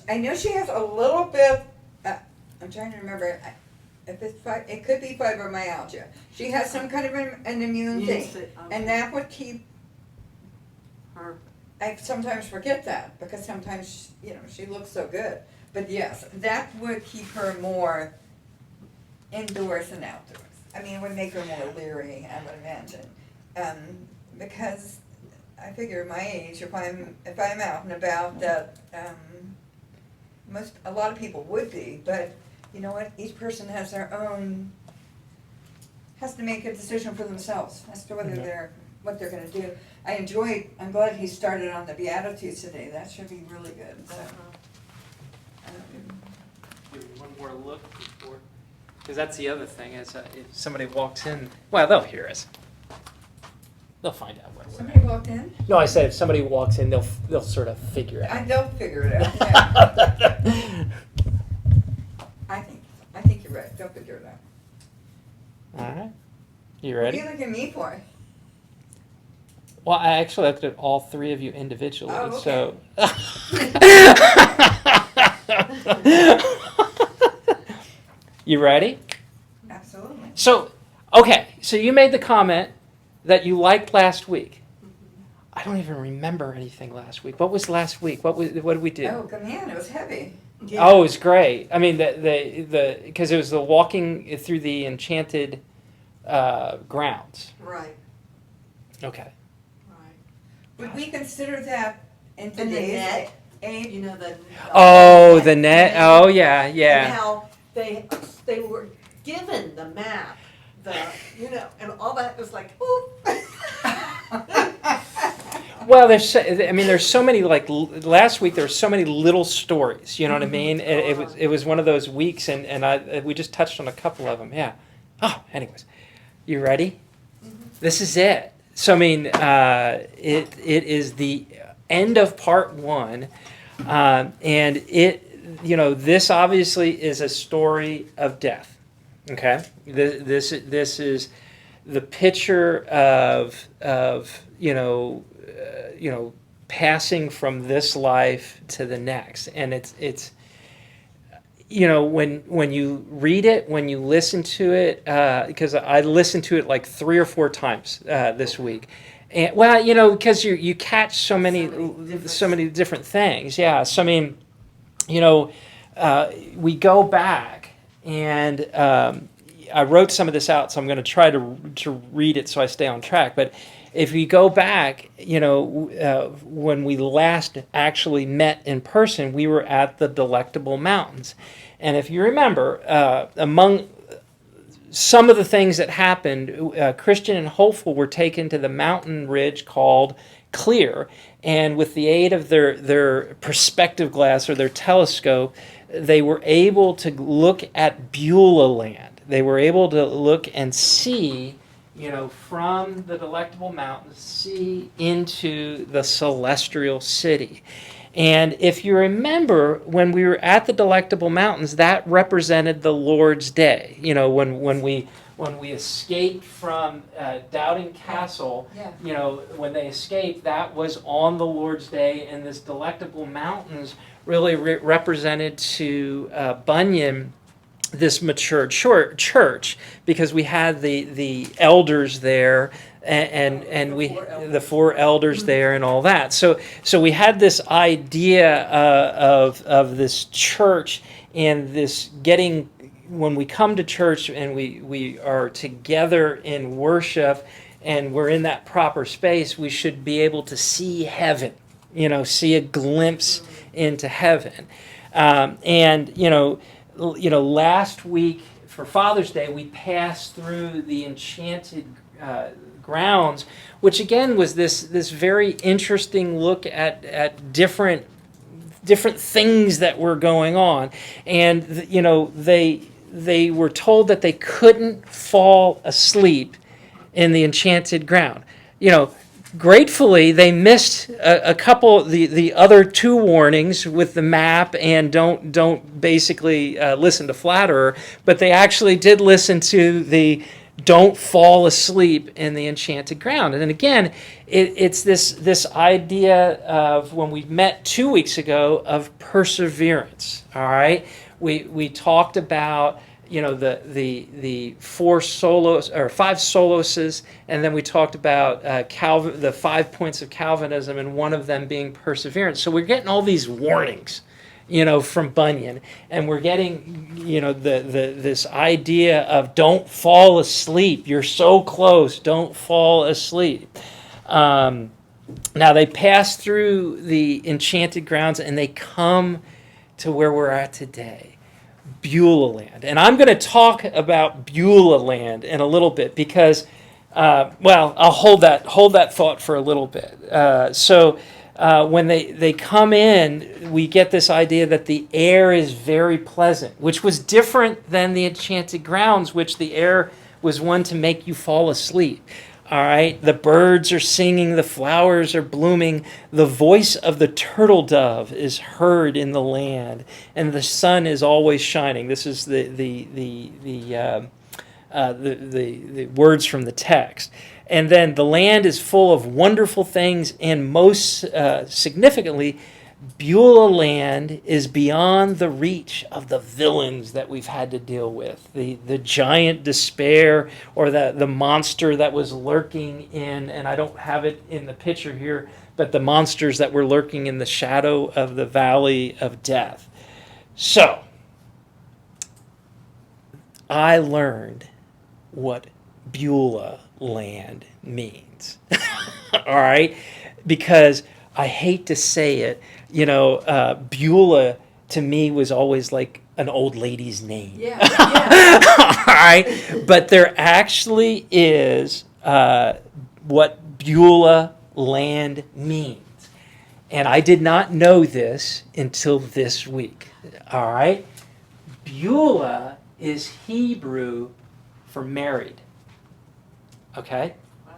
I know she has a little bit. I'm trying to remember. If it could be fibromyalgia. She has some kind of an immune thing, and that would keep her. I sometimes forget that because sometimes she looks so good. But yes, that would keep her more indoors than outdoors. I mean, it would make her more leery, I would imagine, because I figure my age, if I'm out and about, that a lot of people would be. But you know what? Each person has to make a decision for themselves as to whether what they're going to do. I'm glad he started on the Beatitudes today. That should be really good. So, give you one more look before, because that's the other thing is if somebody walks in, well, they'll hear us. They'll find out what we're somebody walked in? No, I said if somebody walks in, they'll sort of figure it out. They'll figure it out. Yeah. I think you're right. They'll figure it out. All right. You ready? What are you looking at me for? Well, I actually looked at all three of you individually, okay. so. You ready? Absolutely. So you made the comment that you liked last week. I don't even remember anything last week. What was last week? What did we do? Oh, man, it was heavy. Yeah. Oh, it was great. I mean, because it was the walking through the enchanted grounds. Right. Okay. Right. Would we consider that in And the today's net. age? You know the. Oh, the net. Oh, yeah, And yeah. how they were given the map, and all that was like, oop. Well, there's so many, like last week there were so many little stories. You know what I mean? It was one of those weeks, and we just touched on a couple of them. Yeah. Oh, anyways, you ready? Mm-hmm. This is it. So I mean, it is the end of part one, and this obviously is a story of death. Okay, this is the picture of passing from this life to the next, and it's when you read it, when you listen to it, because I listened to it like 3 or 4 times this week, and because you catch so many different things. Yeah, so I mean, we go back, and I wrote some of this out, so I'm going to try to read it so I stay on track. But if we go back, when we last actually met in person, we were at the Delectable Mountains. And if you remember, among some of the things that happened, Christian and Hopeful were taken to the mountain ridge called Clear. And with the aid of their perspective glass or their telescope, they were able to look at Beulah Land. They were able to look and see, from the Delectable Mountains, see into the celestial city. And if you remember, when we were at the Delectable Mountains, that represented the Lord's Day. When we escaped from Doubting Castle, when they escaped, that was on the Lord's Day, and this Delectable Mountains really represented to Bunyan this mature church, because we had the elders there and the 4 elders there and all that. So we had this idea of this church and this getting, when we come to church and we are together in worship and we're in that proper space, we should be able to see heaven, see a glimpse into heaven. Last week for Father's Day, we passed through the enchanted grounds, which again was this very interesting look at different things that were going on, and they were told that they couldn't fall asleep in the enchanted ground. Gratefully, they missed a couple the other 2 warnings with the map and don't basically listen to Flatterer, but they actually did listen to the don't fall asleep in the enchanted ground. And then again, it's this idea of, when we met 2 weeks ago, of perseverance. All right, we talked about, the five soloses, and then we talked about the 5 points of Calvinism, and one of them being perseverance. So we're getting all these warnings, from Bunyan, and we're getting, this idea of don't fall asleep. You're so close. Don't fall asleep. Now they pass through the enchanted grounds, and they come to where we're at today. Beulah Land. And I'm going to talk about Beulah Land in a little bit because, I'll hold that thought for a little bit. When they come in, we get this idea that the air is very pleasant, which was different than the enchanted grounds, which the air was one to make you fall asleep. All right, the birds are singing, the flowers are blooming, the voice of the turtle dove is heard in the land, and the sun is always shining. This is the words from the text. And then the land is full of wonderful things, and most significantly, Beulah Land is beyond the reach of the villains that we've had to deal with. The giant despair, or the monster that was lurking in, and I don't have it in the picture here, but the monsters that were lurking in the shadow of the valley of death. So, I learned what Beulah Land means. All right? Because I hate to say it, Beulah to me was always like an old lady's name. Yeah. All right? But there actually is what Beulah Land means. And I did not know this until this week. All right? Beulah is Hebrew for married. Okay? Wow.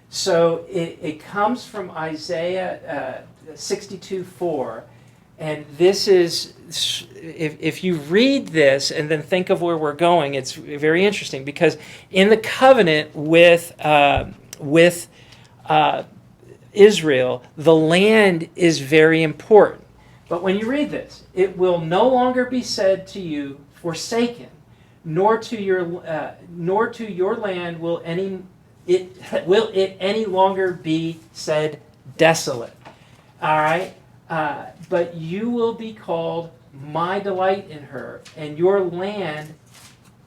So it comes from Isaiah 62:4, and this is, if you read this and then think of where we're going, it's very interesting, because in the covenant with Israel, the land is very important. But when you read this, it will no longer be said to you, forsaken, nor to your land will it any longer be said desolate. All right? But you will be called my delight in her, and your land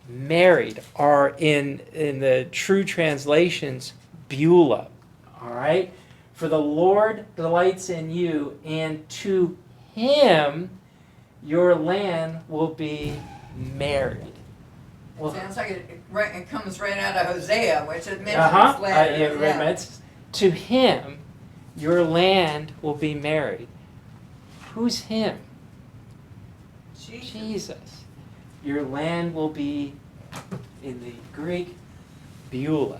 married, are in the true translations, Beulah. All right? For the Lord delights in you, and to him your land will be married. Well, Sounds like it comes right out of Hosea, which it mentions later. It's, to him your land will be married. Who's him? Jesus. Your land will be, in the Greek, Beulah.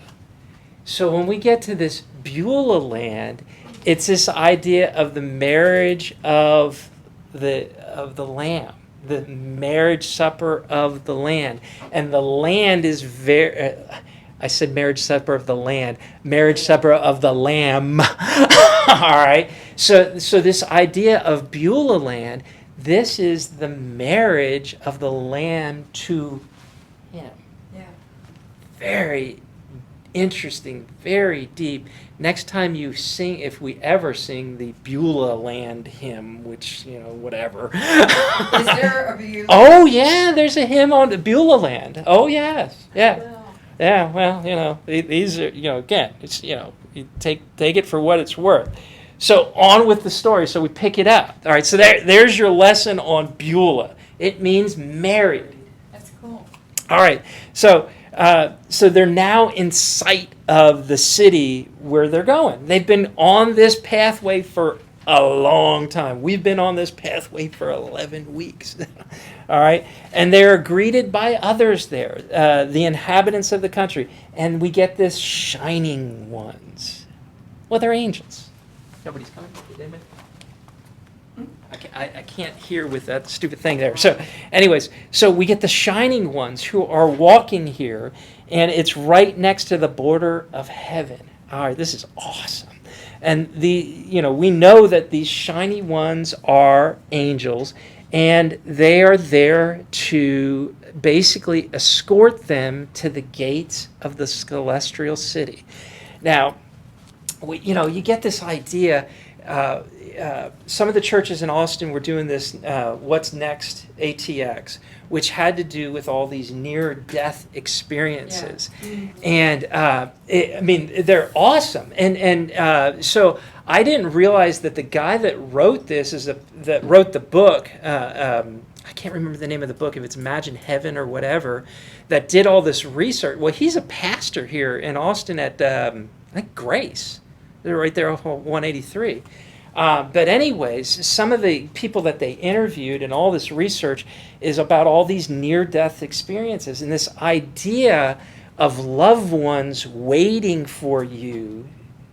So when we get to this Beulah Land, it's this idea of the marriage of the Lamb, the marriage supper of the land. And the land is very, I said marriage supper of the land, marriage supper of the Lamb. All right. So this idea of Beulah Land, this is the marriage of the Lamb to him. Yeah. Very interesting, very deep. Next time you sing, if we ever sing the Beulah Land hymn, which, whatever. Is there a Beulah? Oh, yeah, there's a hymn on the Beulah Land. Oh, yes. Yeah. Yeah, well, these are, again, it's, you take it for what it's worth. So on with the story. So we pick it up. All right, so there's your lesson on Beulah. It means married. That's cool. All right, so they're now in sight of the city where they're going. They've been on this pathway for a long time. We've been on this pathway for 11 weeks. All right, and they're greeted by others there, the inhabitants of the country, and we get this shining ones. Well, they're angels. Nobody's coming. I can't hear with that stupid thing there. So anyways, so we get the shining ones who are walking here, and it's right next to the border of heaven. All right, this is awesome. And we know that these shiny ones are angels, and they are there to basically escort them to the gates of the celestial city. Now, you get this idea. Some of the churches in Austin were doing this What's Next ATX, which had to do with all these near-death experiences. Yeah. And, they're awesome. And so I didn't realize that the guy that wrote this, that wrote the book, I can't remember the name of the book, if it's Imagine Heaven or whatever, that did all this research. Well, he's a pastor here in Austin at, I think, Grace. They're right there off 183. But anyways, some of the people that they interviewed and all this research is about all these near-death experiences and this idea of loved ones waiting for you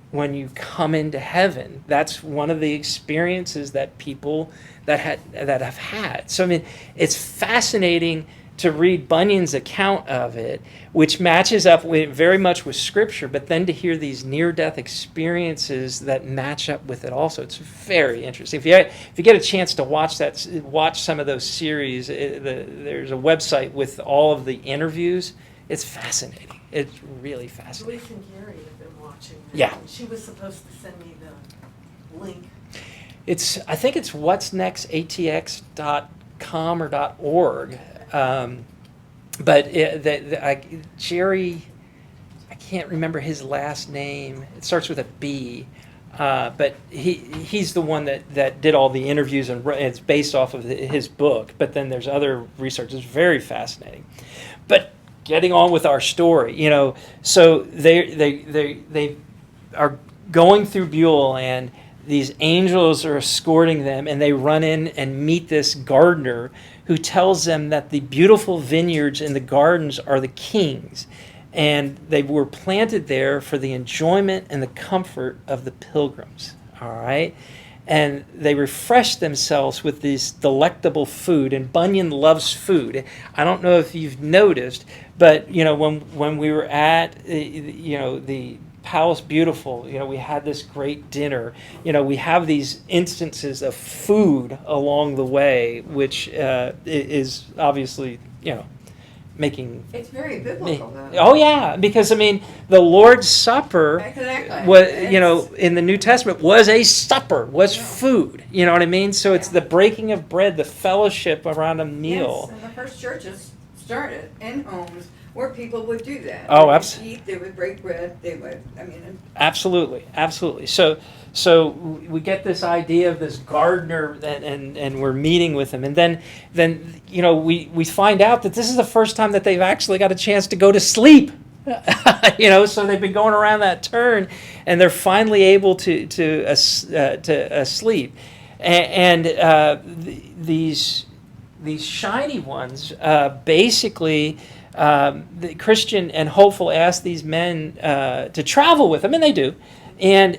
when you come into heaven. That's one of the experiences that people that have had. So it's fascinating to read Bunyan's account of it, which matches up very much with Scripture, but then to hear these near-death experiences that match up with it also. It's very interesting. If you get a chance to watch some of those series, there's a website with all of the interviews. It's fascinating. It's really fascinating. Joyce and Gary have been watching that. Yeah. And she was supposed to send me the link. I think it's what'snextatx.com or .org. But Jerry, I can't remember his last name. It starts with a B. But he's the one that did all the interviews, and it's based off of his book. But then there's other research. It's very fascinating. But getting on with our story, so they are going through Beulah Land. These angels are escorting them, and they run in and meet this gardener who tells them that the beautiful vineyards in the gardens are the king's, and they were planted there for the enjoyment and the comfort of the pilgrims. All right? And they refresh themselves with this delectable food, and Bunyan loves food. I don't know if you've noticed, but when we were at the Palace Beautiful, we had this great dinner. We have these instances of food along the way, which is obviously, making. It's very biblical, though. Oh yeah, because the Lord's Supper, Exactly. was, in the New Testament was a supper, was food. You know what I mean? So it's the breaking of bread, the fellowship around a meal. Yes, and the first churches started in homes where people would do that. Oh, They would absolutely. eat, they would break bread, they would, Absolutely. So we get this idea of this gardener, and we're meeting with him, and then we find out that this is the first time that they've actually got a chance to go to sleep. So they've been going around that turn, and they're finally able to sleep, and these shiny ones basically. The Christian and Hopeful ask these men to travel with them, and they do, and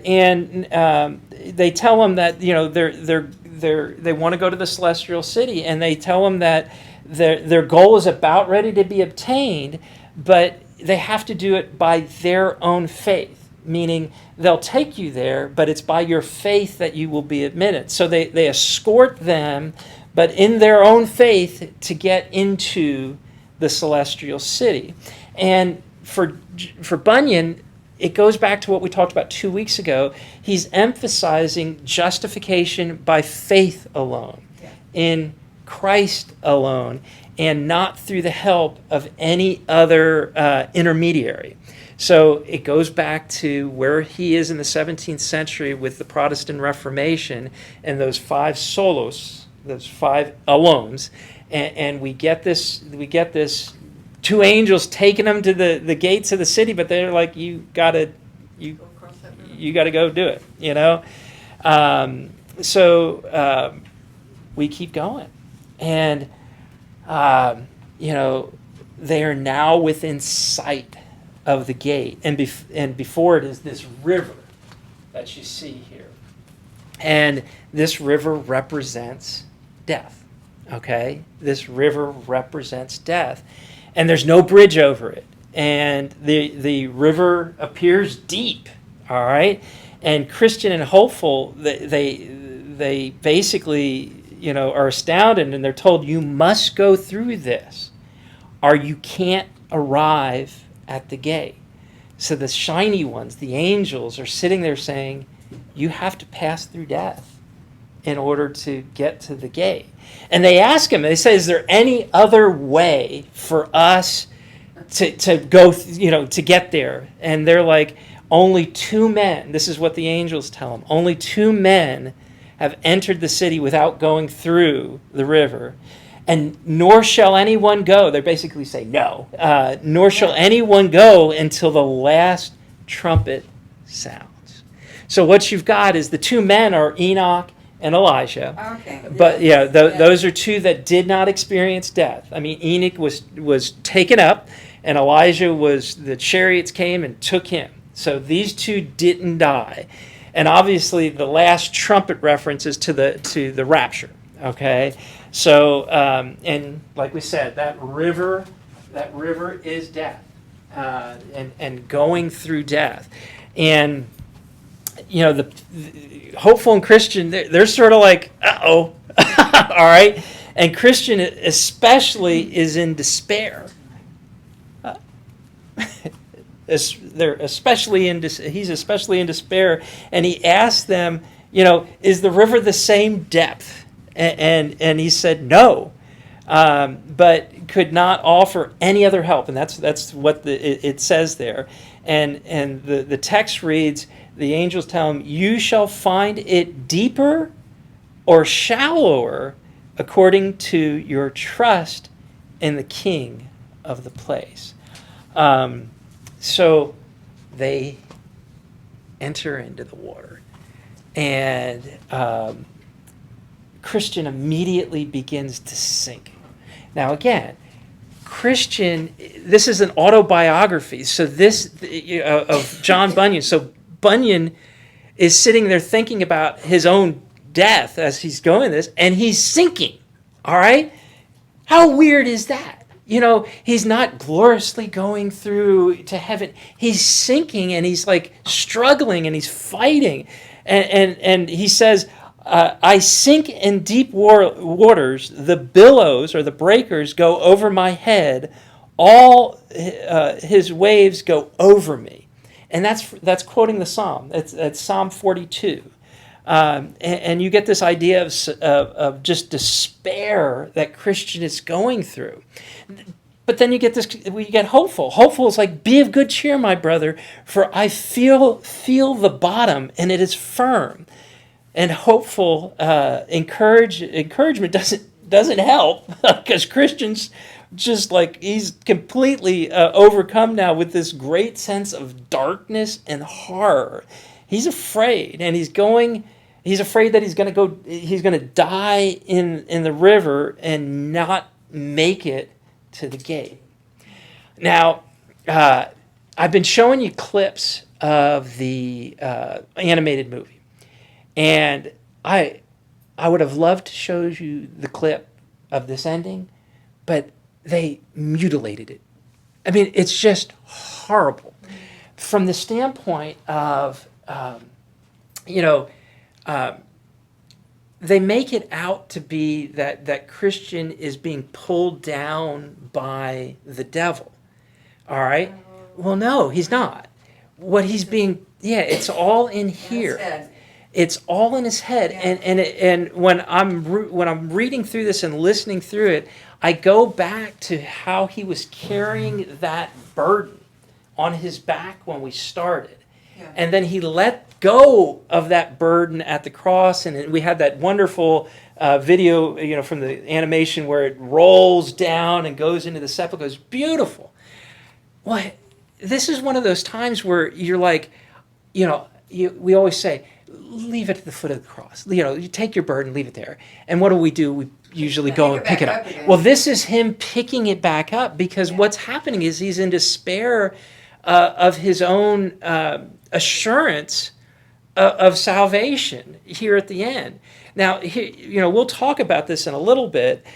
they tell them that they want to go to the celestial city, and they tell them that their goal is about ready to be obtained, but they have to do it by their own faith, meaning they'll take you there, but it's by your faith that you will be admitted. So they escort them, but in their own faith, to get into the celestial city. And for Bunyan, it goes back to what we talked about 2 weeks ago. He's emphasizing justification by faith alone, in Christ alone, and not through the help of any other intermediary. So it goes back to where he is in the 17th century with the Protestant Reformation and those 5 solos, those 5 alones. And we get this 2 angels taking them to the gates of the city, but they're like, you gotta go do it, So we keep going, and they are now within sight of the gate, and before it is this river that you see here, and this river represents death. Okay, this river represents death, and there's no bridge over it. and the river appears deep. All right, and Christian and Hopeful, they basically, are astounded, and they're told, you must go through this, or you can't arrive at the gate. So the shiny ones, the angels, are sitting there saying, you have to pass through death in order to get to the gate. And they ask him, they say, is there any other way for us to go, to get there? And they're like, only 2 men, this is what the angels tell them, only 2 men have entered the city without going through the river. And nor shall anyone go, they basically say no, nor shall anyone go until the last trumpet sounds. So what you've got is the 2 men are Enoch and Elijah. Okay. But those are 2 that did not experience death. I mean, Enoch was taken up, and Elijah the chariots came and took him. So these 2 didn't die. And obviously the last trumpet reference is to the rapture. Okay? So, and like we said, that river is death, and going through death. And, the Hopeful and Christian, they're sort of like, uh-oh, all right? And Christian especially is in despair. He's especially in despair, and he asked them, is the river the same depth? And he said no, but could not offer any other help, and that's what it says there. And the text reads, the angels tell him, you shall find it deeper or shallower according to your trust in the king of the place. So they enter into the water, and Christian immediately begins to sink. Now again, Christian, this is an autobiography, so this of John Bunyan. So Bunyan is sitting there thinking about his own death as he's going this, and he's sinking. All right, how weird is that? He's not gloriously going through to heaven. He's sinking, and he's like struggling, and he's fighting. And he says, I sink in deep waters. The billows or the breakers go over my head. All his waves go over me. And that's quoting the Psalm. That's Psalm 42. And you get this idea of just despair that Christian is going through. But then you get Hopeful. Hopeful is like, be of good cheer, my brother, for I feel the bottom, and it is firm. And Hopeful encouragement doesn't help, because Christian's just like, he's completely overcome now with this great sense of darkness and horror. He's afraid, and he's afraid that he's going to die in the river and not make it to the gate. Now, I've been showing you clips of the animated movie, and I would have loved to show you the clip of this ending, but they mutilated it. I mean, it's just horrible. From the standpoint of, they make it out to be that Christian is being pulled down by the devil. All right? Well, no, he's not. What he's being, it's all in here. It's all in his head. And when I'm reading through this and listening through it, I go back to how he was carrying that burden on his back when we started. Yeah. And then he let go of that burden at the cross, and we had that wonderful video, from the animation where it rolls down and goes into the sepulchre. It's beautiful. Well, this is one of those times where you're like, we always say, leave it at the foot of the cross. You take your burden, leave it there. And what do? We usually go and pick it up. Well, this is him picking it back up, because what's happening is he's in despair of his own assurance of salvation here at the end. Now, we'll talk about this in a little bit.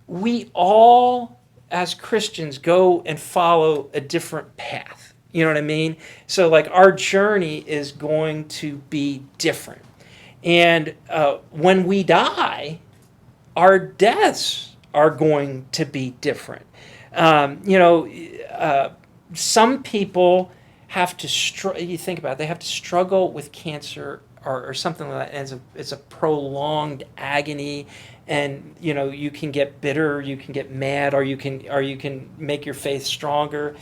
We all as Christians, go and follow a different path. You know what I mean? So, like, our journey is going to be different. And when we die, our deaths are going to be different. Some people have to you think about it, they have to struggle with cancer or something like that, and it's a prolonged agony, and you can get bitter, you can get mad, or you can make your faith stronger.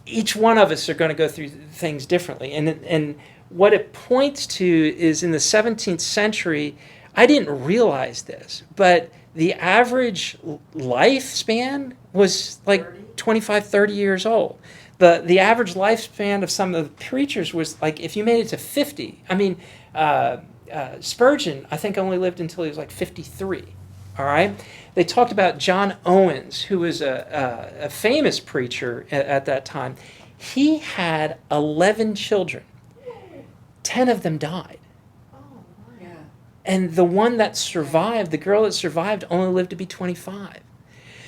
Each one of us are going to go through things differently, and what it points to is in the 17th century. I didn't realize this, but the average lifespan was like 25, 30 years old. The average lifespan of some of the preachers was like, if you made it to 50, I mean, Spurgeon, I think, only lived until he was like 53. All right? They talked about John Owens, who was a famous preacher at that time. He had 11 children. 10 of them died. And the one that survived, the girl that survived, only lived to be 25.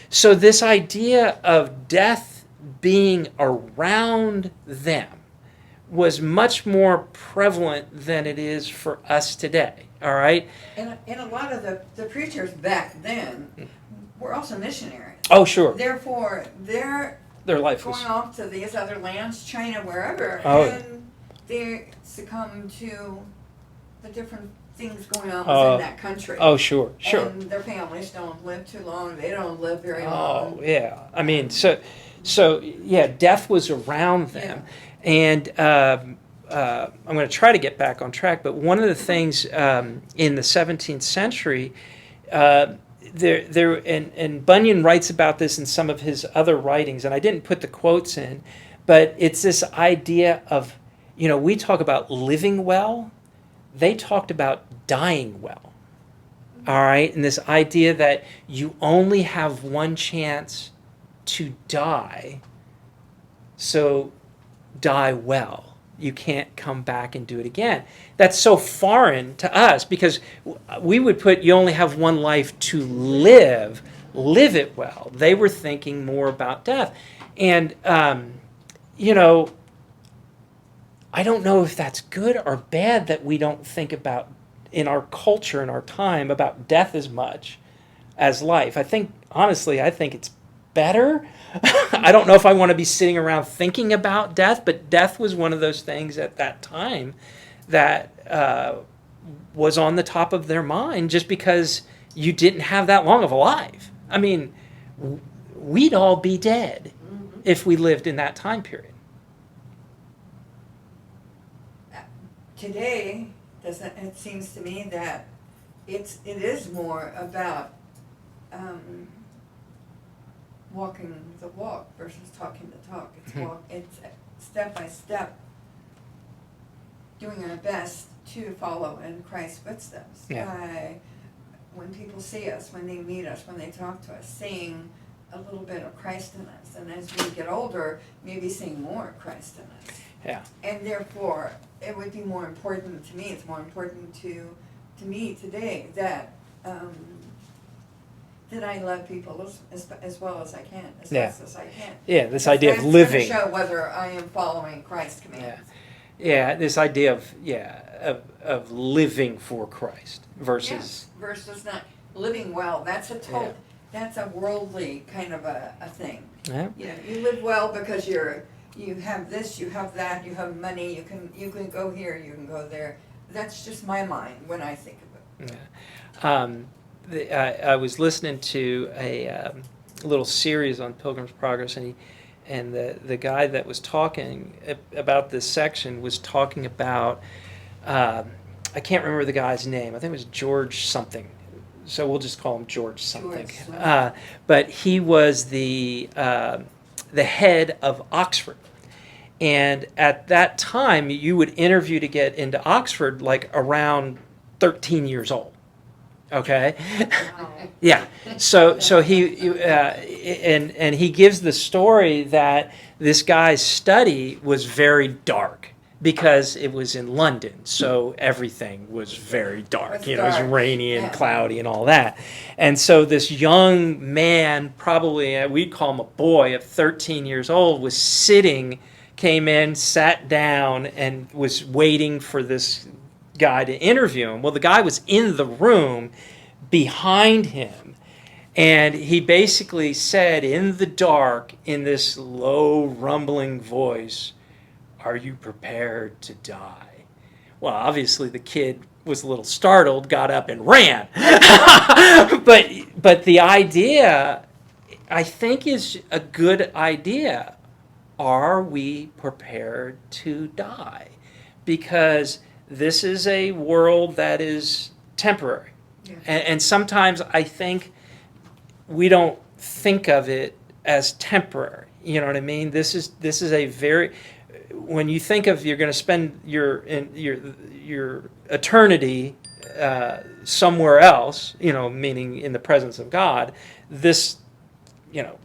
So this idea of death being around them was much more prevalent than it is for us today. All right? And a lot of the preachers back then were also missionaries. Oh, sure. Therefore, their life going was off to these other lands, China, wherever, Oh. and they succumb to the different things going on within that country. Oh, sure. And their families don't live too long. They don't live very long. Oh, yeah. I mean, so yeah, death was around them. Yeah. And I'm going to try to get back on track, but one of the things in the 17th century, and Bunyan writes about this in some of his other writings, and I didn't put the quotes in, but it's this idea of, we talk about living well. They talked about dying well, all right? And this idea that you only have one chance to die, so die well. You can't come back and do it again. That's so foreign to us because we would put you only have one life to live it well. They were thinking more about death. And, I don't know if that's good or bad that we don't think about, in our culture, in our time, about death as much as life. Honestly, I think it's better. I don't know if I want to be sitting around thinking about death, but death was one of those things at that time that was on the top of their mind just because you didn't have that long of a life. I mean, we'd all be dead if we lived in that time period. Today, it seems to me that it is more about walking the walk versus talking the talk. It's step by step doing our best to follow in Christ's footsteps. Yeah. When people see us, when they meet us, when they talk to us, seeing a little bit of Christ in us. And as we get older, maybe seeing more of Christ in us. Yeah. And therefore, it would be more important to me, it's more important to me today that that I love people as well as I can, as fast as I can. Yeah, this idea of living. That's going to show whether I am following Christ's commands. Yeah, this idea of living for Christ versus not living well. That's a worldly kind of a thing. Yeah. You live well because you have this, you have that, you have money, you can go here, you can go there. That's just my mind when I think of it. Yeah. I was listening to a little series on Pilgrim's Progress, and the guy that was talking about this section was talking about, I can't remember the guy's name. I think it was George something. So we'll just call him George something. But he was the head of Oxford. And at that time, you would interview to get into Oxford like around 13 years old. Okay? Wow. Yeah. So he and he gives the story that this guy's study was very dark. because it was in London, so everything was very dark. It's You know, it was dark. rainy and Yeah. cloudy and all that. And so this young man, probably we'd call him a boy of 13 years old, came in, sat down, and was waiting for this guy to interview him. Well, the guy was in the room behind him, and he basically said in the dark, in this low, rumbling voice, "Are you prepared to die?" Well, obviously the kid was a little startled, got up and ran. but the idea, I think, is a good idea. Are we prepared to die? Because this is a world that is temporary. Yeah. And sometimes I think we don't think of it as temporary. You know what I mean? This is a very, when you think of you're going to spend your eternity somewhere else, you know, meaning in the presence of God, this, you know,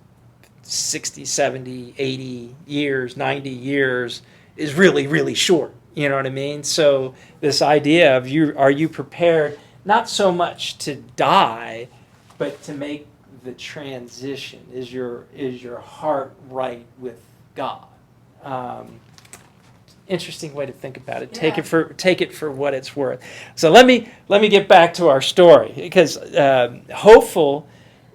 60, 70, 80 years, 90 years is really, really short. You know what I mean? So this idea of are you prepared not so much to die, but to make the transition? Is your heart right with God? Interesting way to think about it. Yeah. Take it for what it's worth. So let me get back to our story, because hopeful,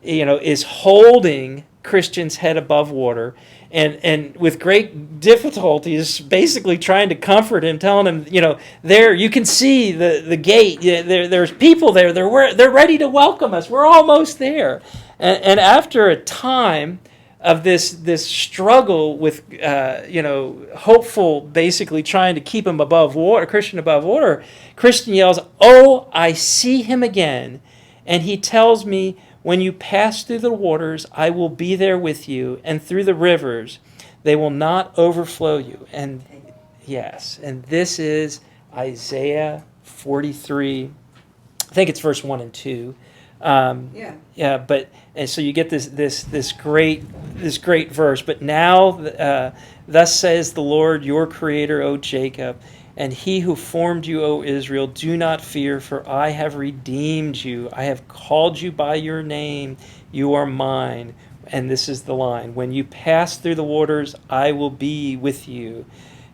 you know, is holding Christian's head above water, and with great difficulty is basically trying to comfort him, telling him, you know, there you can see the gate. There's people there. They're ready to welcome us. We're almost there. And after a time of this struggle with hopeful basically trying to keep him above water, Christian yells, "Oh, I see him again, and he tells me, when you pass through the waters, I will be there with you, and through the rivers, they will not overflow you." And yes, and this is Isaiah 43. I think it's verse 1 and 2. Yeah, but and so you get this great verse. "But now, thus says the Lord, your Creator, O Jacob, and He who formed you, O Israel, do not fear, for I have redeemed you. I have called you by your name. You are mine." And this is the line: "When you pass through the waters, I will be with you.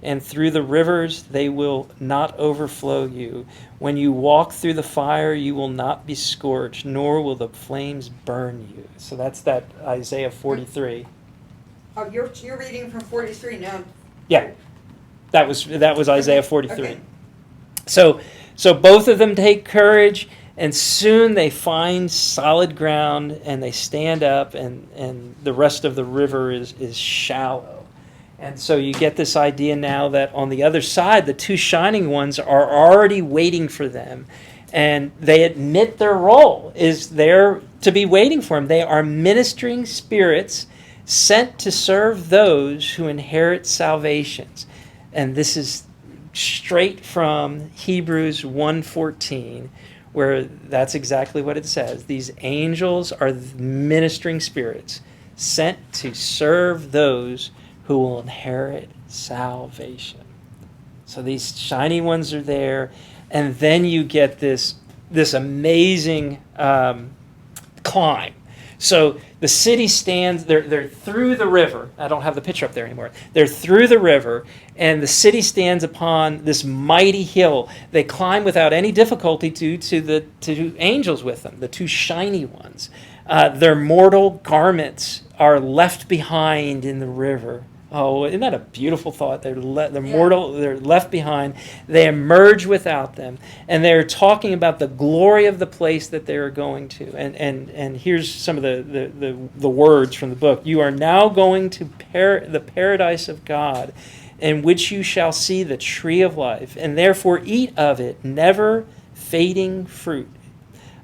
And through the rivers, they will not overflow you. When you walk through the fire, you will not be scorched, nor will the flames burn you." So that's that Isaiah 43. Oh, you're reading from 43 now. Yeah, that was Isaiah Okay, 43. okay. So both of them take courage, and soon they find solid ground, and they stand up, and the rest of the river is shallow. And so you get this idea now that on the other side, the two shining ones are already waiting for them. And they admit their role is there to be waiting for them. They are ministering spirits sent to serve those who inherit salvations. And this is straight from Hebrews 1:14, where that's exactly what it says. These angels are ministering spirits sent to serve those who will inherit salvation. So these shiny ones are there, and then you get this amazing climb. So the city stands, they're through the river. I don't have the picture up there anymore. They're through the river, and the city stands upon this mighty hill. They climb without any difficulty due to the two angels with them, the two shiny ones. Their mortal garments are left behind in the river. Oh, isn't that a beautiful thought? They're mortal. They're left behind. They emerge without them, and they're talking about the glory of the place that they are going to. And here's some of the words from the book. "You are now going to the paradise of God, in which you shall see the tree of life, and therefore eat of it, never fading fruit.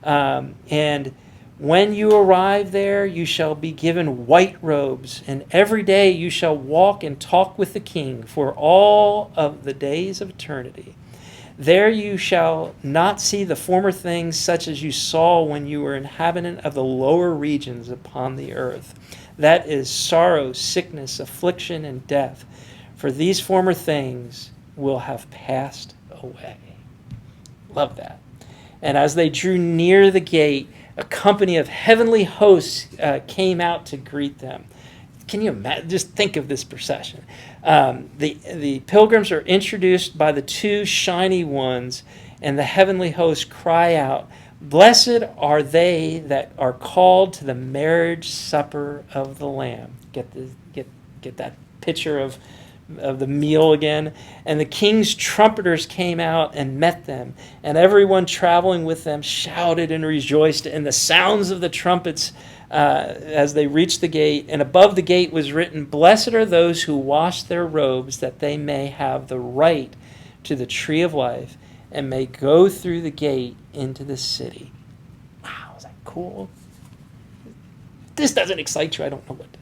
And when you arrive there, you shall be given white robes, and every day you shall walk and talk with the King for all of the days of eternity. There you shall not see the former things such as you saw when you were inhabitant of the lower regions upon the earth. That is sorrow, sickness, affliction, and death. For these former things will have passed away. Love that. And as they drew near the gate, a company of heavenly hosts came out to greet them. Can you imagine? Just think of this procession. The pilgrims are introduced by the two shiny ones, and the heavenly hosts cry out, "Blessed are they that are called to the marriage supper of the Lamb." Get that picture of the meal again. And the king's trumpeters came out and met them, and everyone traveling with them shouted and rejoiced in the sounds of the trumpets as they reached the gate. And above the gate was written, "Blessed are those who wash their robes, that they may have the right to the tree of life and may go through the gate into the city." Wow, is that cool? This doesn't excite you, I don't know what does.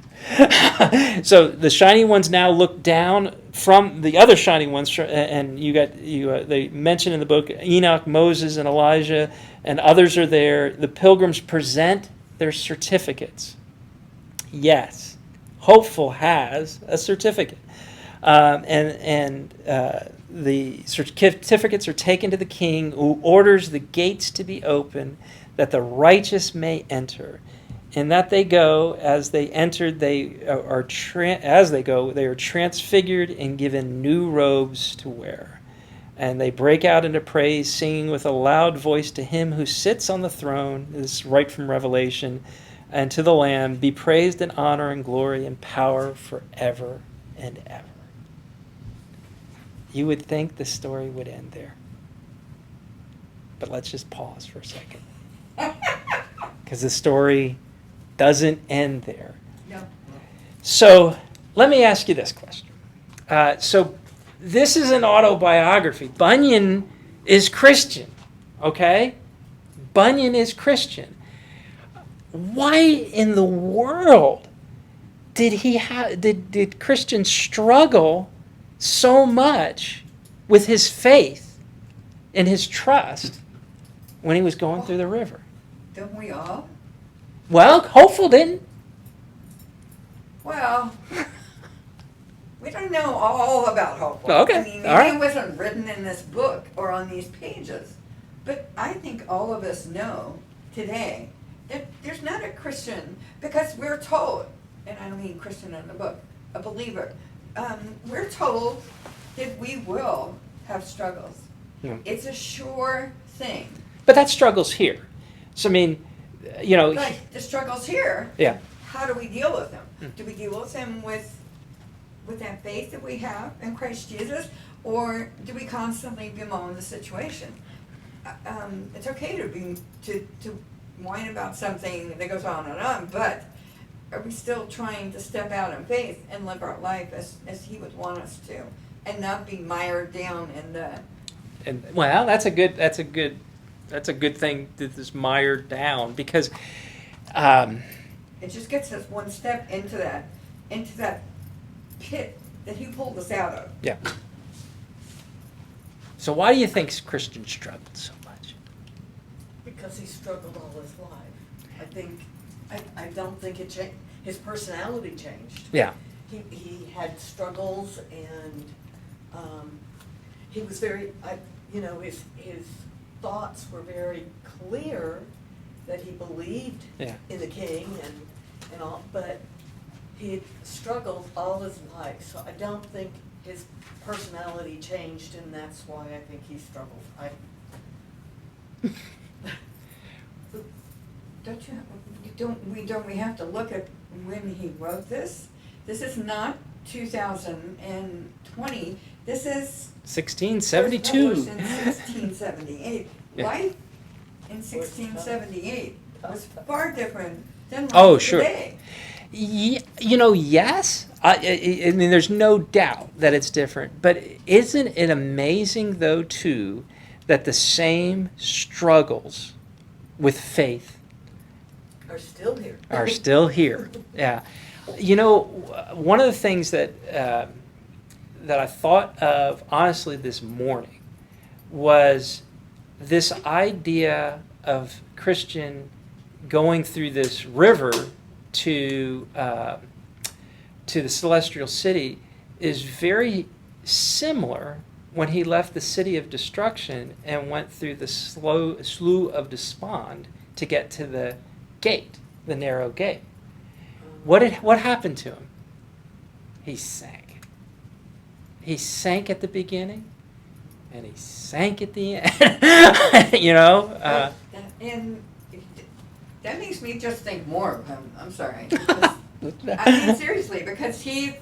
So the shiny ones now look down from the other shiny ones, and they mention in the book Enoch, Moses, and Elijah, and others are there. The pilgrims present their certificates. Yes, hopeful has a certificate, and the certificates are taken to the king, who orders the gates to be open, that the righteous may enter. And that they go, as they entered, they are transfigured and given new robes to wear. And they break out into praise, singing with a loud voice to him who sits on the throne. This is right from Revelation. And to the Lamb, be praised and honor and glory and power forever and ever. You would think the story would end there. But let's just pause for a second. Because the story doesn't end there. No. So let me ask you this question. So this is an autobiography. Bunyan is Christian, okay? Bunyan is Christian. Why in the world did Christians struggle so much with his faith and his trust when he was going through the river? Don't we all? Well, Hopeful didn't. Well, we don't know all about Hopeful. Okay, I mean, all right. maybe it wasn't written in this book or on these pages. But I think all of us know today that there's not a Christian, because we're told, and I don't mean Christian in the book, a believer, we're told that we will have struggles. Yeah. It's a sure thing. But that struggle's here. So, I mean, you know. But the struggle's here. Yeah. How do we deal with them? Do we deal with them with that faith that we have in Christ Jesus, or do we constantly bemoan the situation? It's okay to whine about something that goes on and on, but are we still trying to step out in faith and live our life as He would want us to, and not be mired down in the? And well, that's a good thing that is mired down, because It just gets us one step into that pit that He pulled us out of. yeah. So why do you think Christians struggled so much? Because he struggled all his life. I don't think it changed. His personality changed. Yeah. He had struggles, and he was very, his thoughts were very clear that he believed Yeah. in the king and all, but he struggled all his life. So I don't think his personality changed, and that's why I think he struggled. Don't we have to look at when he wrote this? This is not 2020. This is 1672. was published in 1678. Yeah. Life in 1678 was far different than life Oh, sure. today. Yes. I mean, there's no doubt that it's different. But isn't it amazing, though, too, that the same struggles with faith Are still here. are still here? Yeah. One of the things that I thought of, honestly, this morning was this idea of Christian going through this river to the celestial city is very similar when he left the city of destruction and went through the slough of despond to get to the gate, the narrow gate. What happened to him? He sank. He sank at the beginning, and he sank at the end. And that makes me just think more of him. I'm sorry. I mean, seriously, because he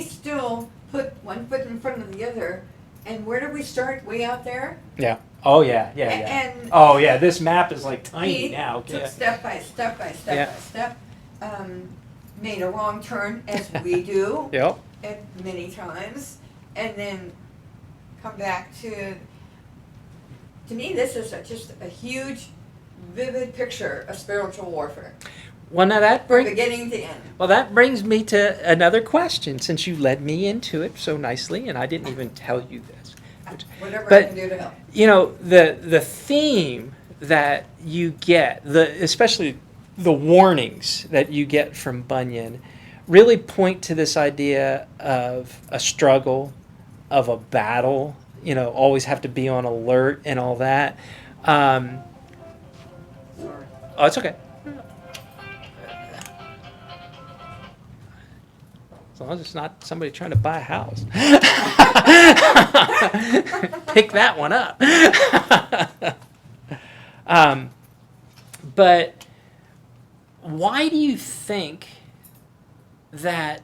still put one foot in front of the other. And where did we start? Way out there? Yeah. Oh, yeah. And oh, yeah. This map is like tiny he now. took Yeah. step by step by step Yeah. by step. Made a wrong turn, as we do Yep. at many times, and then come back to me, this is just a huge, vivid picture of spiritual warfare, Well, now that from brings beginning to end. well, that brings me to another question. Since you led me into it so nicely, and I didn't even tell you this, Whatever but- I can do to help. the theme that you get, especially the warnings that you get from Bunyan, really point to this idea of a struggle, of a battle. Always have to be on alert and all that. Sorry. Oh, it's okay. As long as it's not somebody trying to buy a house. Pick that one up. But why do you think that,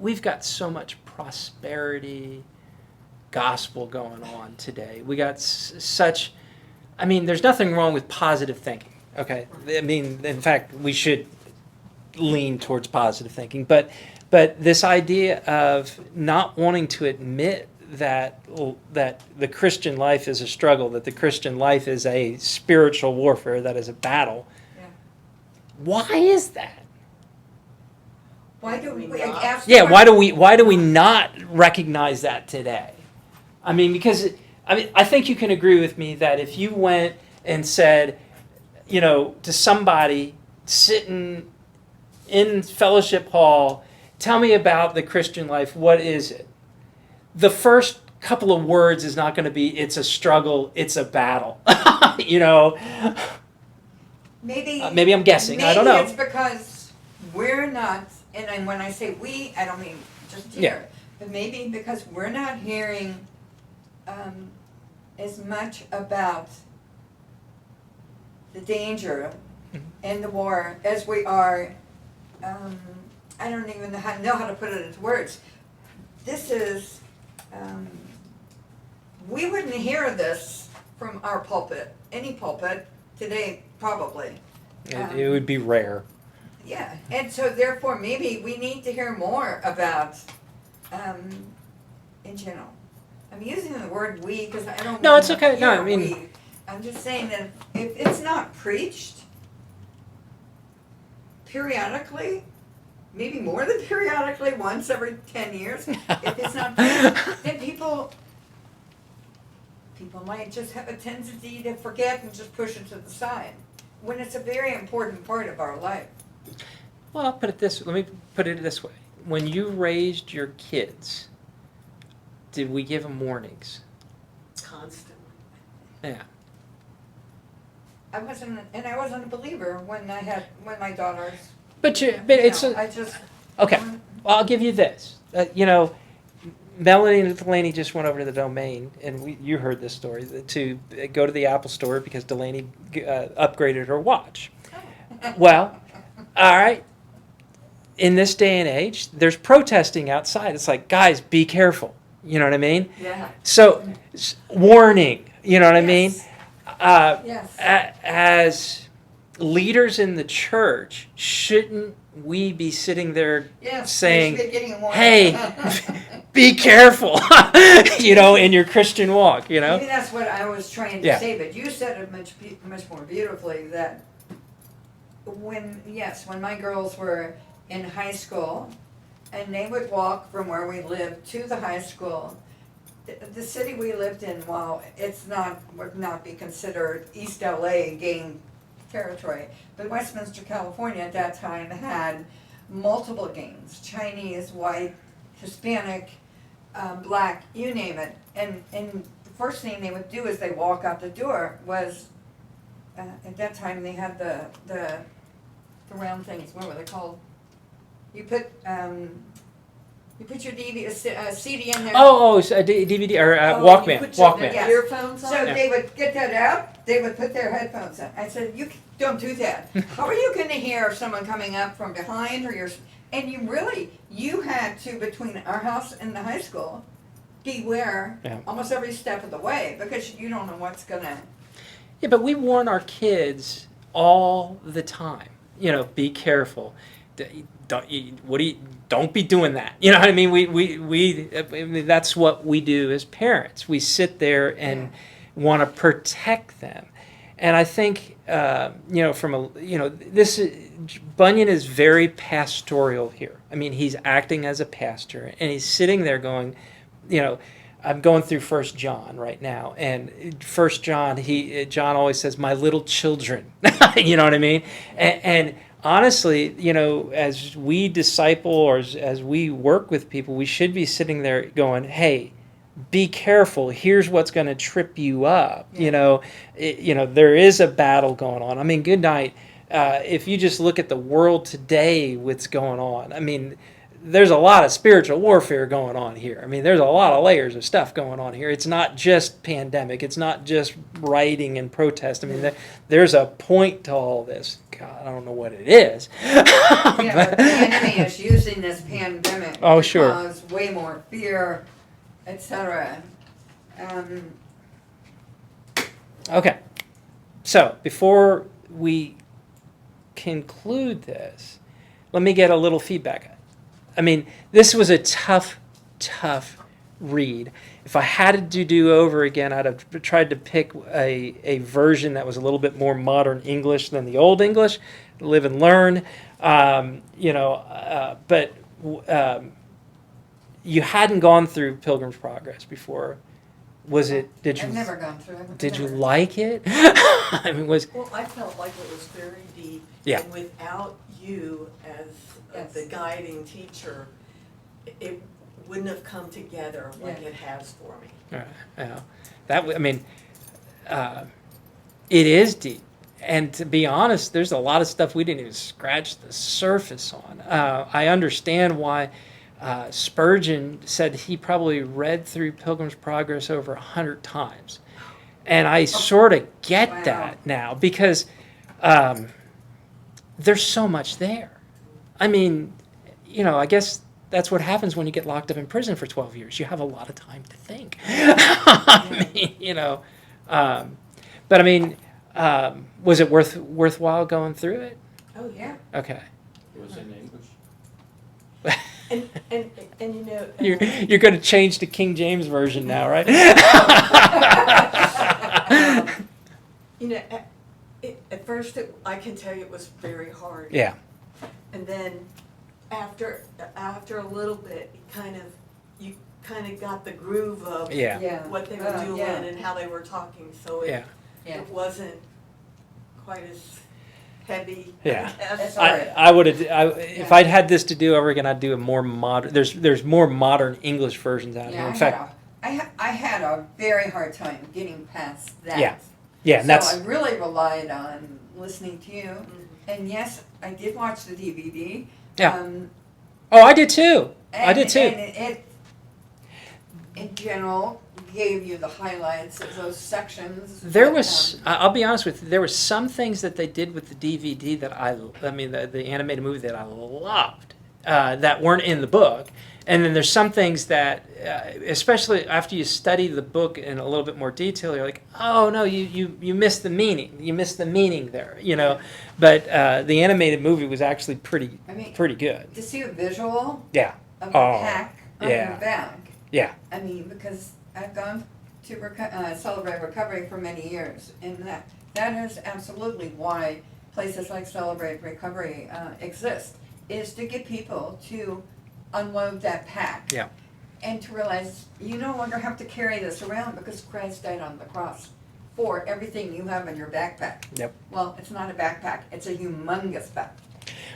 we've got so much prosperity gospel going on today? We got such, there's nothing wrong with positive thinking, okay? In fact, we should lean towards positive thinking, but this idea of not wanting to admit that the Christian life is a struggle, that the Christian life is a spiritual warfare, that is a battle. Yeah. Why is that? Why do we not? ask? Yeah, why do we not recognize that today? Because I think you can agree with me that if you went and said, to somebody sitting in fellowship hall, tell me about the Christian life, what is it? The first couple of words is not going to be, it's a struggle, it's a battle. Maybe I'm guessing, I don't know. Maybe it's because we're not, and when I say we, I don't mean just here, but maybe because we're not hearing as much about the danger and the war as we are, I don't even know how to put it into words. This is, we wouldn't hear this from our pulpit, any pulpit today, probably. It would be rare. Yeah, and so therefore maybe we need to hear more about, in general. I'm using the word we because I don't. No, it's want okay. to No, hear we. I'm just saying that if it's not preached periodically, maybe more than periodically, once every 10 years, if it's not preached, then people might just have a tendency to forget and just push it to the side, when it's a very important part of our life. Well, let me put it this way. When you raised your kids, did we give them warnings? Constantly. Yeah. I wasn't a believer when my daughters. But it's I just. okay. Well, I'll give you this. Melanie and Delaney just went over to the Domain, and you heard this story, to go to the Apple store because Delaney upgraded her watch. Well, all right. In this day and age, there's protesting outside. It's like, guys, be careful. You know what I mean? Yeah. So, warning. You know what I mean? Yes. As leaders in the church, shouldn't we be sitting there Yes, saying, they should be getting more. hey, be careful, in your Christian walk, Maybe that's what I was trying to Yeah. say, but you said it much more beautifully, that when my girls were in high school and they would walk from where we lived to the high school, the city we lived in, while would not be considered East LA gang territory, but Westminster, California at that time had multiple gangs: Chinese, white, Hispanic, black, you name it. And the first thing they would do as they walk out the door was, at that time they had the round things. What were they called? You put your CD in there. So a DVD or Oh, Walkman. you put your Walkman. Yeah. earphones on? So they would get that out, they would put their headphones on. I said, you don't do that. How are you gonna hear someone coming up from behind and you had to, between our house and the high school, beware almost every step of the way because you don't know what's gonna. Yeah, but we warn our kids all the time. Be careful. Don't be doing that. You know what I mean? I mean, that's what we do as parents. We sit there and want to protect them. And I think, Bunyan is very pastoral here. I mean, he's acting as a pastor and he's sitting there going, I'm going through 1 John right now, and 1 John, John always says, "My little children," you know what I mean? And honestly, as we disciple or as we work with people, we should be sitting there going, "Hey, be careful. Here's what's going to trip you up." There is a battle going on. I mean, good night. If you just look at the world today, what's going on? I mean, there's a lot of spiritual warfare going on here. I mean, there's a lot of layers of stuff going on here. It's not just pandemic. It's not just rioting and protest. I mean, there's a point to all this. God, I don't know what it is. But the enemy is using this pandemic to cause way more fear, etc. Okay. So, before we conclude this, let me get a little feedback. I mean, this was a tough read. If I had to do over again, I'd have tried to pick a version that was a little bit more modern English than the old English, live and learn. But you hadn't gone through Pilgrim's Progress before. Was it? I've never gone through it. Did you like it? I mean, Well, I felt like it was very deep. Yeah. And without you as the guiding teacher, it wouldn't have come together like it has for me. It is deep. And to be honest, there's a lot of stuff we didn't even scratch the surface on. I understand why Spurgeon said he probably read through Pilgrim's Progress over 100 times. And I sort of get that now because there's so much there. I mean, I guess that's what happens when you get locked up in prison for 12 years. You have a lot of time to think. But I mean, was it worthwhile going through it? Oh yeah. Okay. It was in English. And You're going to change to King James version now, right? At first I can tell you it was very hard. Yeah. And then after a little bit, you kind of got the groove of what they were doing and how they were talking. So it wasn't quite as heavy. Yeah. As I would have. If I'd had this to do over again, I'd do a more modern. There's more modern English versions out here. In fact, I had a very hard time getting past that. Yeah, and so I really relied on listening to you. And yes, I did watch the DVD. Yeah. I did too. And it, in general, gave you the highlights of those sections. There was, I'll be honest with you, there were some things that they did with the DVD that the animated movie that I loved that weren't in the book. And then there's some things that, especially after you study the book in a little bit more detail, you're like, oh no, you missed the meaning. You missed the meaning there, But the animated movie was actually pretty good. To see a visual of the pack on your back. Yeah. I mean, because I've gone to Celebrate Recovery for many years, and that is absolutely why places like Celebrate Recovery exist, is to get people to unload that pack. Yeah. And to realize you no longer have to carry this around because Christ died on the cross for everything you have in your backpack. Yep. Well, it's not a backpack, it's a humongous backpack.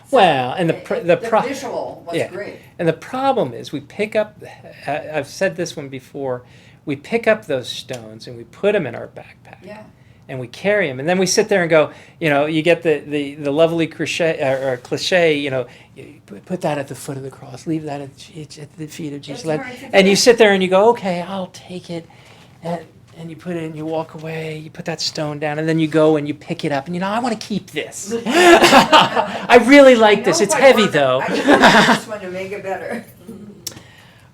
So well, and the visual was great. And the problem is we pick up, I've said this one before, we pick up those stones and we put them in our backpack. Yeah. And we carry them, and then we sit there and go, you get the lovely cliche, you put that at the foot of the cross, leave that at the feet of Jesus, and you sit there and you go, okay, I'll take it, and you put it and you walk away, you put that stone down, and then you go and you pick it up, and I want to keep this. I really like this. It's heavy though. I just want to make it better.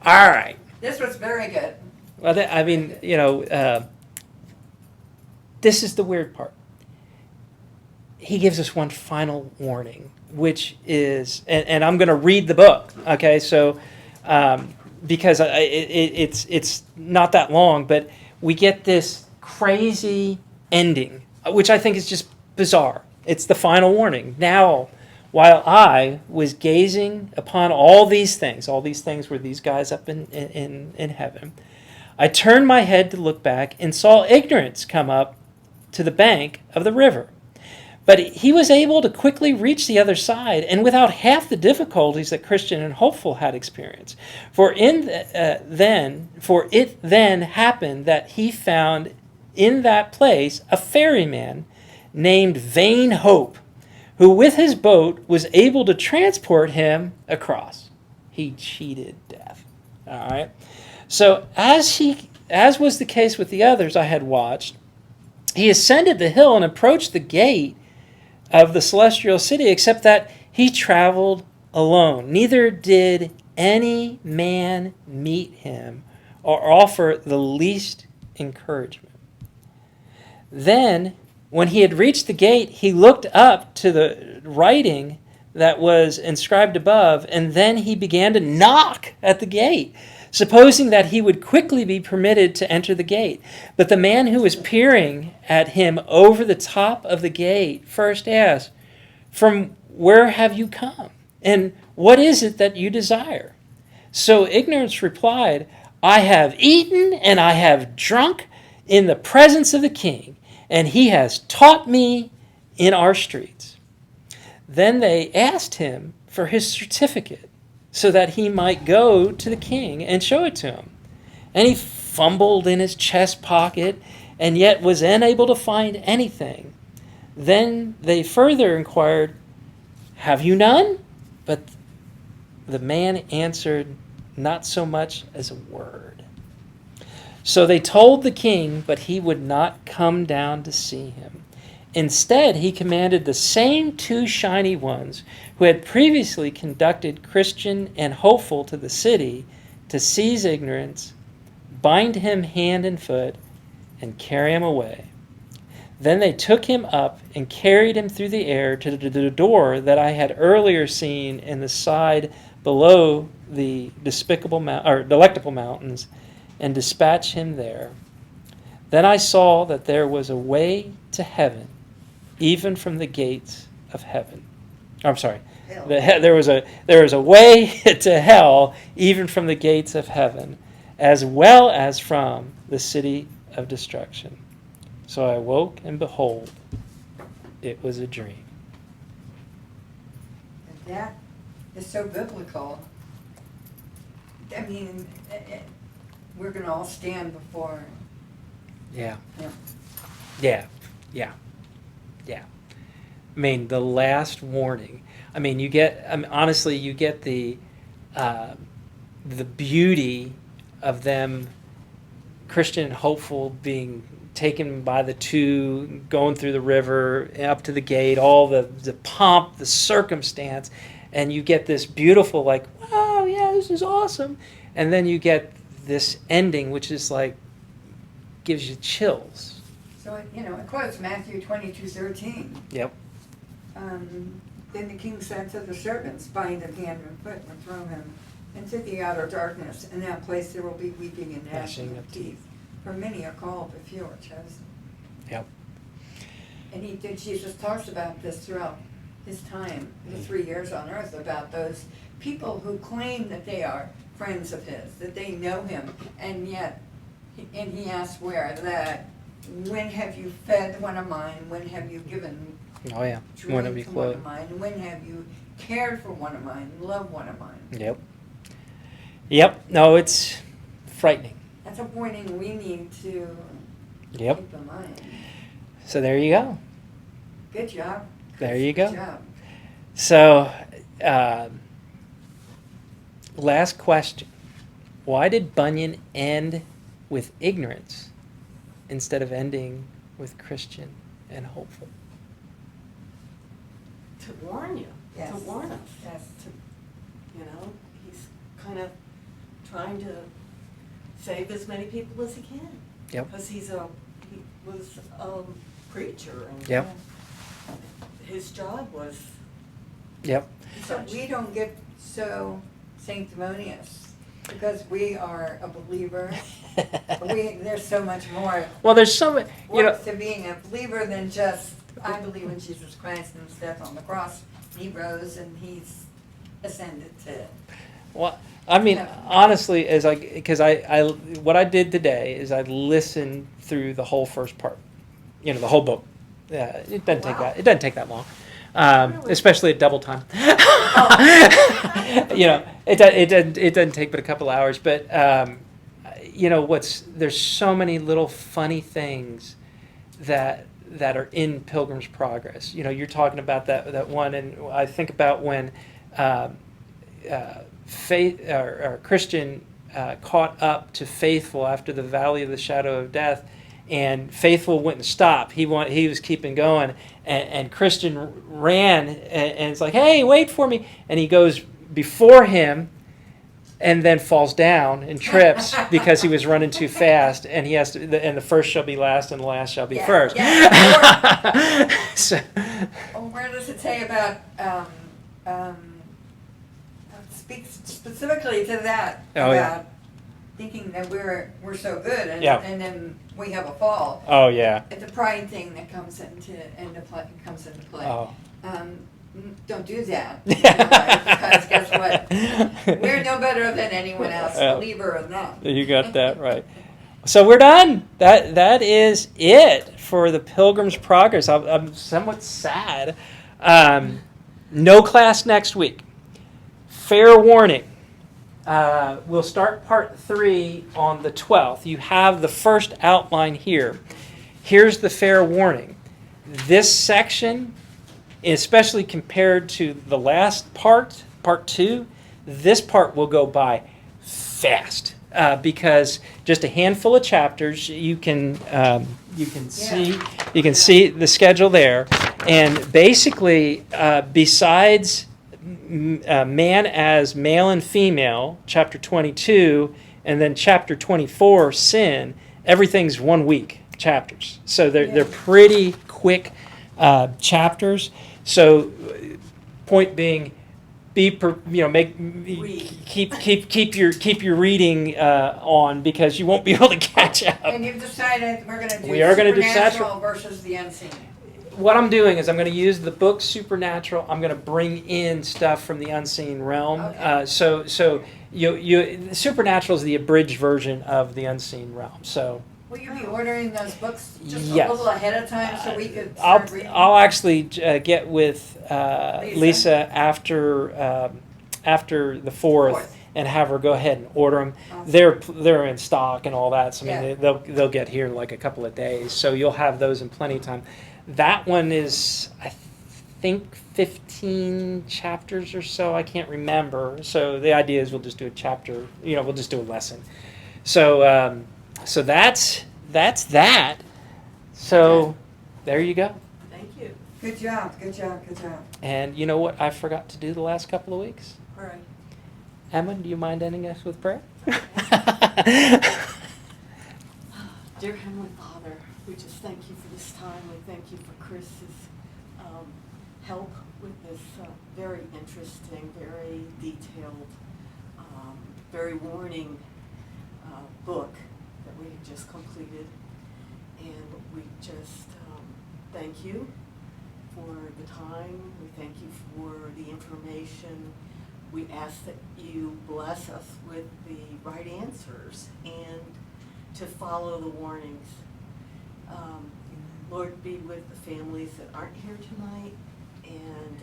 All right. This was very good. Well, this is the weird part. He gives us one final warning, which is, and I'm going to read the book, okay? So, because it's not that long, but we get this crazy ending, which I think is just bizarre. It's the final warning. Now, while I was gazing upon all these things were these guys up in heaven, I turned my head to look back and saw ignorance come up to the bank of the river. But he was able to quickly reach the other side, and without half the difficulties that Christian and Hopeful had experienced. For it then happened that he found in that place a ferryman named Vain Hope, who with his boat was able to transport him across. He cheated death. All right. So as was the case with the others I had watched, he ascended the hill and approached the gate of the celestial city, except that he traveled alone. Neither did any man meet him or offer the least encouragement. Then, when he had reached the gate, he looked up to the writing that was inscribed above, and then he began to knock at the gate, supposing that he would quickly be permitted to enter the gate. But the man who was peering at him over the top of the gate first asked, "From where have you come? And what is it that you desire?" So Ignorance replied, "I have eaten and I have drunk in the presence of the king, and he has taught me in our streets." Then they asked him for his certificate, so that he might go to the king and show it to him. And he fumbled in his chest pocket, and yet was unable to find anything. Then they further inquired, "Have you none?" But the man answered not so much as a word. So they told the king, but he would not come down to see him. Instead, he commanded the same two shiny ones who had previously conducted Christian and Hopeful to the city to seize Ignorance, bind him hand and foot, and carry him away. Then they took him up and carried him through the air to the door that I had earlier seen in the side below the Delectable Mountains, and dispatched him there. Then I saw that there was a way to heaven, even from the gates of heaven. I'm sorry. There was a way to hell, even from the gates of heaven, as well as from the city of destruction. So I awoke, and behold, it was a dream. And that is so biblical. I mean, we're going to all stand before. Yeah. I mean, the last warning. I mean, honestly, you get the beauty of them, Christian and Hopeful, being taken by the two, going through the river, up to the gate, all the pomp, the circumstance, and you get this beautiful, like, wow, yeah, this is awesome. And then you get this ending, which is like, gives you chills. So, it quotes Matthew 22:13. Yep. Then the king said to the servants, "Bind him hand and foot and throw him into the outer darkness. In that place there will be weeping and gnashing of teeth. For many are called, but few are chosen." Yep. And Jesus talks about this throughout his time, the 3 years on earth, about those people who claim that they are friends of his, that they know him, and yet, and he asks that, when have you fed one of mine? When have you given Oh yeah. drink to one of mine? When have you cared for one of mine, loved one of mine. Yep. Yep. No, it's frightening. That's a warning we need to Yep. keep in mind. So there you go. Good job. There you go. Good job. So, last question. Why did Bunyan end with ignorance instead of ending with Christian and hopeful? To warn you, Yes. to warn us. Yes. He's kind of trying to save as many people as he can. Yep. Because he was a preacher, and Yep. his job was. Yep. So we don't get so sanctimonious because we are a believer. There's so much more Well, there's so many, to being a believer than just, I believe in Jesus Christ and his death on the cross. He rose and he's ascended to. Well, I mean, honestly, what I did today is I listened through the whole first part, the whole book. It doesn't take that. It doesn't take that long, especially at double time. It doesn't take but a couple hours. But there's so many little funny things that are in Pilgrim's Progress. You're talking about that one, and I think about when faith or Christian caught up to Faithful after the valley of the shadow of death, and Faithful wouldn't stop. He was keeping going, and Christian ran and it's like, hey, wait for me, and he goes before him and then falls down and trips because he was running too fast, and he has to. And the first shall be last, and the last shall be first. Yeah. So, Where does it say about speaks specifically to that about thinking that we're so good, and then we have a fall. Oh yeah. It's a pride thing that comes into play. Oh. Don't do that. Because guess what? We're no better than anyone else, believer or not. You got that right. So we're done. That is it for the Pilgrim's Progress. I'm somewhat sad. No class next week. Fair warning. We'll start part 3 on the 12th. You have the first outline here. Here's the fair warning. This section, especially compared to the last part 2, this part will go by fast because just a handful of chapters. You can see the schedule there, and basically besides man as male and female, chapter 22, and then chapter 24, sin, everything's 1 week chapters. So they're pretty quick chapters. So point being, keep your reading on, because you won't be able to catch up. And you've decided we're going to do supernatural versus the unseen. What I'm doing is I'm going to use the book Supernatural. I'm going to bring in stuff from the unseen realm. Okay. So Supernatural is the abridged version of the unseen realm. So will you be ordering those books just Yes. a little ahead of time so we could start reading? I'll actually get with Lisa after the 4th and have her go ahead and order them. Awesome. They're in stock and all that. So I mean, Yeah. they'll get here in like a couple of days. So you'll have those in plenty of time. That one is, I think, 15 chapters or so. I can't remember. So the idea is we'll just do a chapter. We'll just do a lesson. So so that's that. So there you go. Thank you. Good job. And you know what I forgot to do the last couple of weeks? Pray. Emma, do you mind ending us with prayer? Dear Heavenly Father, we just thank you for this time. We thank you for Chris's help with this very interesting, very detailed, very warning book that we have just completed. And we just thank you for the time. We thank you for the information. We ask that you bless us with the right answers and to follow the warnings. Lord, be with the families that aren't here tonight, and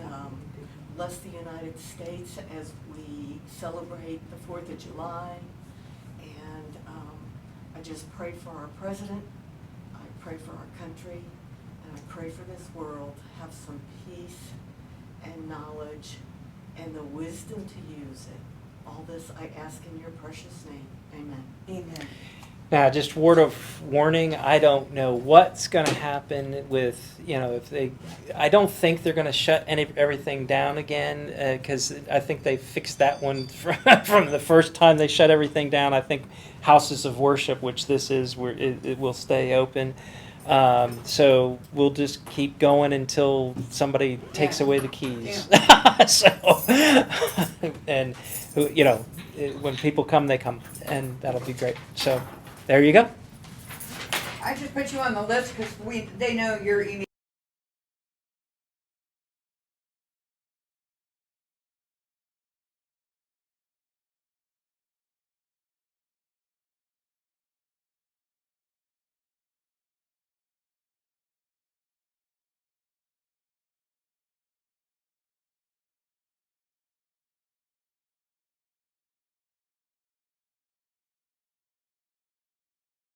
bless the United States as we celebrate the 4th of July. And I just pray for our president, I pray for our country, and I pray for this world to have some peace and knowledge and the wisdom to use it. All this I ask in your precious name. Amen. Amen. Now, just word of warning, I don't know what's going to happen with, if they, I don't think they're going to shut everything down again, because I think they fixed that one from the first time they shut everything down. I think houses of worship, which this is, where it will stay open. So we'll just keep going until somebody takes away the keys. Yeah. And when people come, they come, and that'll be great. So there you go. I just put you on the list because they know your email.